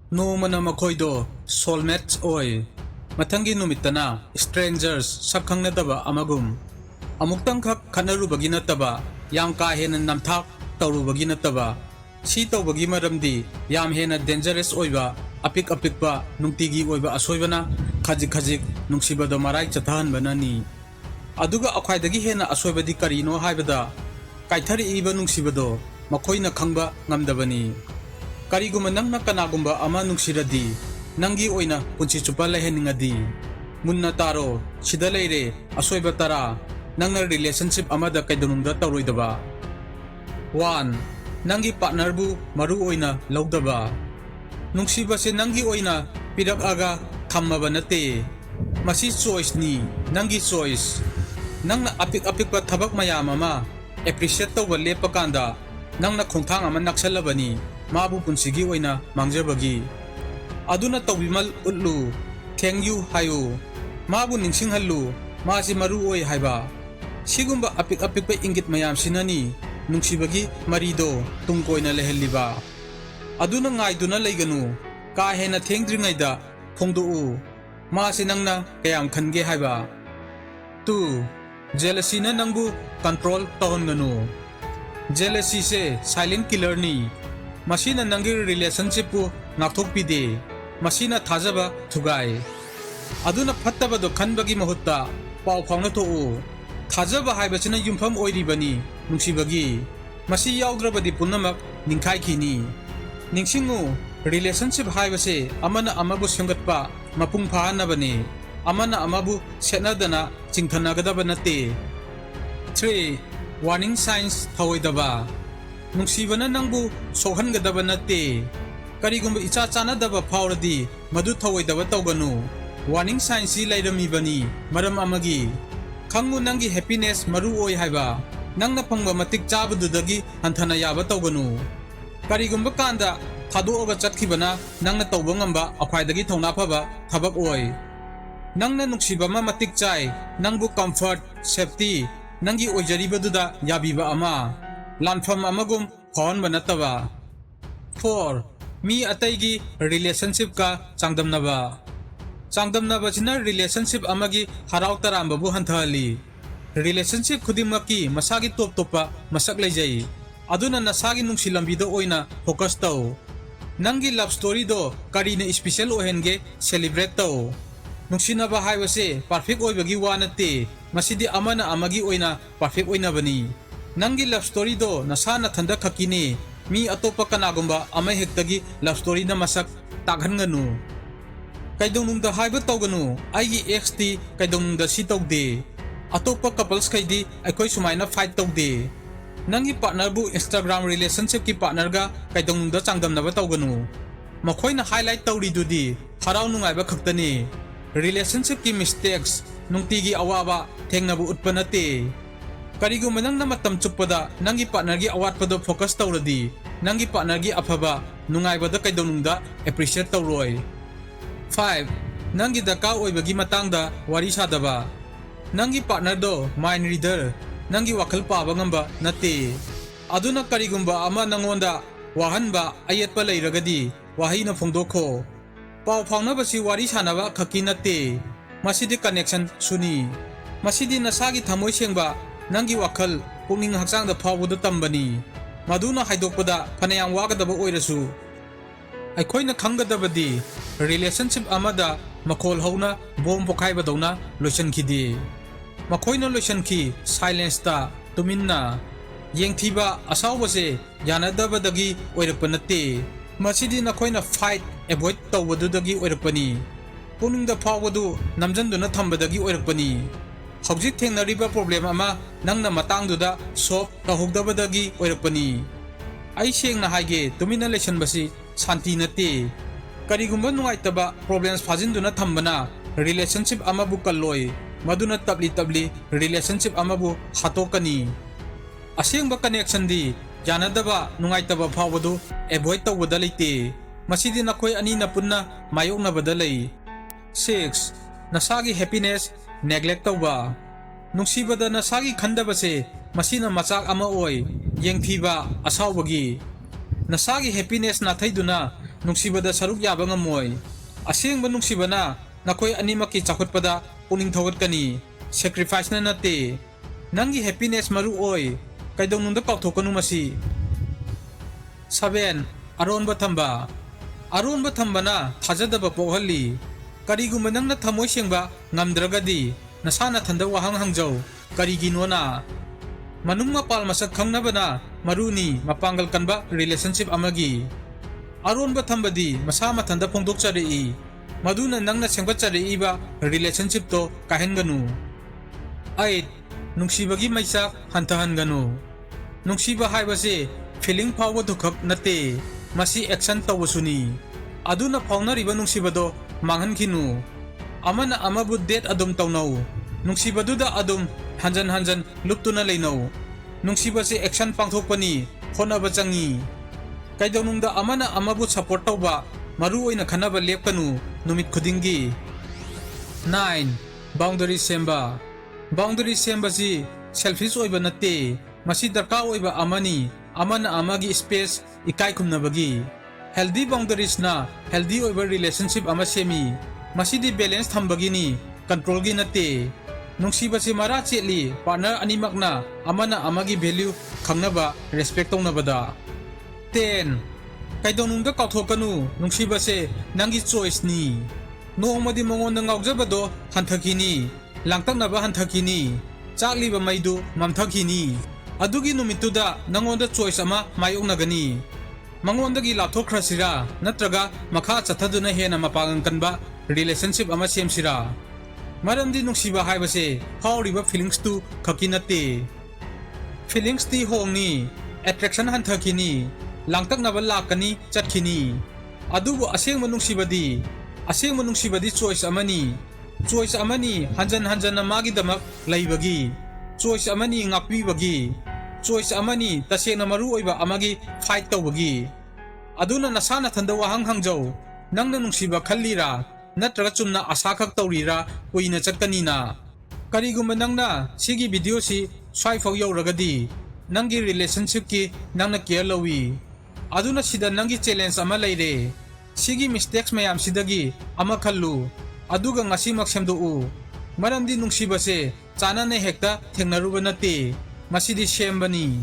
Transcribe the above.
Noomana makoido soulmates oy. Mathangi numitana strangers sakhangnadaba amagum. Amuktang khak khanarubagi nataba yam ka hena namthak tawrubagi nataba. Si tawbagi maramdi yam hena dangerous oiba apik apikba nungtigi oiba asoibana khajik khajik nungsibado marai chathan banani. Aduga akhwaidagi hena asoibadi karino haibada kaithari iba nungsibado makoina khangba ngamdabani. Kariguma nangna kanagumba ama nungsiradi nangi oina punsi chupa leheningadi munna taro sida leire asoiba tara nangna relationship amada kaidunungda tawroidaba 1 nangi partner bu maru oina laudaba nungsiba se nangi oina pirak aga thammaba nate masi choice ni nangi choice nangna apik pa thabak mayam ama appreciate tawba lepa kanda nangna khongthang ama naksalabani mabu punsigi oina mangjabagi aduna tawbimal utlu thank you hayu mabu ningsing hallu masi maru oi haiba sigumba apik pa ingit mayam sinani nungsibagi marido tungkoina lehelliba aduna ngaiduna leiganu ka hena thengdringaida phongdu masi nangna kayam khange haiba 2 jealousy na nangbu control tawhonganu jealousy se silent killer ni Masina nangi relationship pu ngakthok pide masina thajaba thugai aduna phattaba do khanbagi mahutta pau phangna to u thajaba haibachina yumpham oiribani nungsibagi masi yaudhrabadi punamak ningkhai khini ningsingu relationship haibase amana amabu sengatpa mapung phanabani amana amabu senadana chingthanagadaba nate 3 warning signs thawoidaba nungsibana nangbu sohangadaba nate karigumba icha chanadaba phawradi madu thawoidaba tawganu warning signs si lairamibani maram amagi khangmu nangi happiness maru oi haiba nangna phangba matik chabududagi hanthana yaba tawganu karigumba kanda thado oga chatkibana nangna tawba ngamba akhwaidagi thongna phaba thabak oi nangna nuksibama matik chai nangbu comfort safety nangi oijaribaduda yabiba ama lanfam amagum phon banataba 4 mi ataigi relationship ka changdamnaba china relationship amagi harau taramba bu hanthali relationship khudimaki masagi top topa masak leijai aduna nasagi nungsi lambido oina focus taw nangi love story do karina special ohenge celebrate taw nungsinaba haibase perfect oibagi wanate masidi amana amagi oina perfect oina bani nangi love story do nasana thanda khakini mi atopa kanagumba ama hektagi love story na masak taghanganu kaidonungda haiba tawganu aigi ex ti kaidonungda si tawde atopa couples kaidi aikoi sumaina fight tawde nangi partner bu Instagram relationship ki partner ga kaidonungda changdamnaba tawganu makhoina highlight tawri dudi harau nungaiba khaktani relationship ki mistakes nungtigi awaba thengnabu utpanate karigumba nangna matam chuppada nangi partner gi awatpada focus tawradi nangi partner gi afaba nungaibada kaidonungda appreciate tawroi 5 nangi daka oibagi matangda wari sadaba nangi partner do mind reader nangi wakhal paba ngamba nate aduna karigumba ama nangonda wahanba ayetpa leiragadi wahina phongdokho pau phaunabasi wari sanaba khaki nate masidi connection suni masidi nasagi thamoi sengba nangi wakhal pungning hakchangda phawbuda tambani maduna haidokpada phanayam wagadaba oirasu aikhoina khanggadabadi relationship amada makhol hauna bom pokhaiba dona loisankhidi makhoina loisankhi silence ta tuminna yengthiba asawbase yanadabadagi oirapanatte masidi nakhoina fight avoid tawbadudagi oirapani puningda phawbadu namjanduna thambadagi oirapani hojik thengnariba problem ama nangna matangduda solve tahogdabadagi oirapani ai sengna haige tumina lesson basi santi nate karigumba nungaitaba problems phajinduna thambana relationship ama bu kalloi maduna tabli relationship ama bu hatokani asengba connection di janadaba nungaitaba phawadu avoid tawbada leite masidi nakhoi ani na punna mayokna badalai 6 nasagi happiness neglect tawba nungsibada nasagi khandabase masina machak ama oi yengthiba asawbagi nasagi happiness na thaiduna nungsibada saruk yaba ngamoy. Asengba nungsibana nakoi animaki chakotpada puning thawat-kani. Sacrifice na nate. Nangi happiness maru oy. Kaidong nungda kauthokanu masi. 7. Aronba thamba. Aronba thamba na thajadaba pohalli. Karigumba nang na thamoy sengba ngamdragadi nasana thanda wahang hangjau. Karigino na. Manung mapal masak khangnaba na maruni mapanggal kanba relationship amagi. Aronba thambadi masa mathanda phongdok chari. Maduna nang na sengba chari ba relationship to kahenganu. 8. Nungsibagi maisak hantahan ganu. Nungsiba haibase feeling phawa dukhak nate. Masi action tawasuni. Aduna phawnariba nungsibado manghankhinu. Amana amabu date adum tawnaw. Nungsibaduda adum hanjan luptuna leinaw. Nungsibase action pangthokpani honaba changi. Kaidawnungda amana amabu support tawba maru oina khanaba lepkanu numit khudingi. 9. Boundary semba. Boundary sembasi selfish oiba nate. Masi darka oiba amani amana amagi space ikai khumnabagi. Healthy boundaries na healthy oiba relationship ama semi. Masi di balance thambagini control gi nate. Nungsibasi mara chetli partner animak na amana amagi value khangnaba respect tongnabada. 10. Kaidonungda kauthokanu nungsibase nangi choice ni. Nongmadi mongonda ngaujabado hanthakini. Langtaknaba hanthakini. Chakliba maidu mamthakini. Adugi numituda nangonda choice ama mayoknagani. Mangondagi lapthokhrasira natraga makha chathaduna hena mapangan kanba relationship ama semsira. Maramdi nungsiba haibase hauriba feelings tu khakinate. Feelings ti hongni attraction hanthakini. Langtaknaba lakani chatkini. Adubu asengma nungsibadi choice amani. Choice amani hanjan na magi damak laibagi. Choice amani ngakpibagi. Choice amani tasena maru oiba amagi fight tawbagi. Aduna nasana thanda wahang hangjau. Nangna nungsiba khallira natraga chumna asa khak tawrira uina chakkanina. Karigumba nangna sigi video si swai faw yauragadi nangi relationship ki nangna care lawi. Aduna sida nangi challenge ama leire. Sigi mistakes mayam sidagi ama khallu. Aduga ngasimak semdou. Maramdi nungsibase chana na hekta thengnaruba nate. Masidi sembani.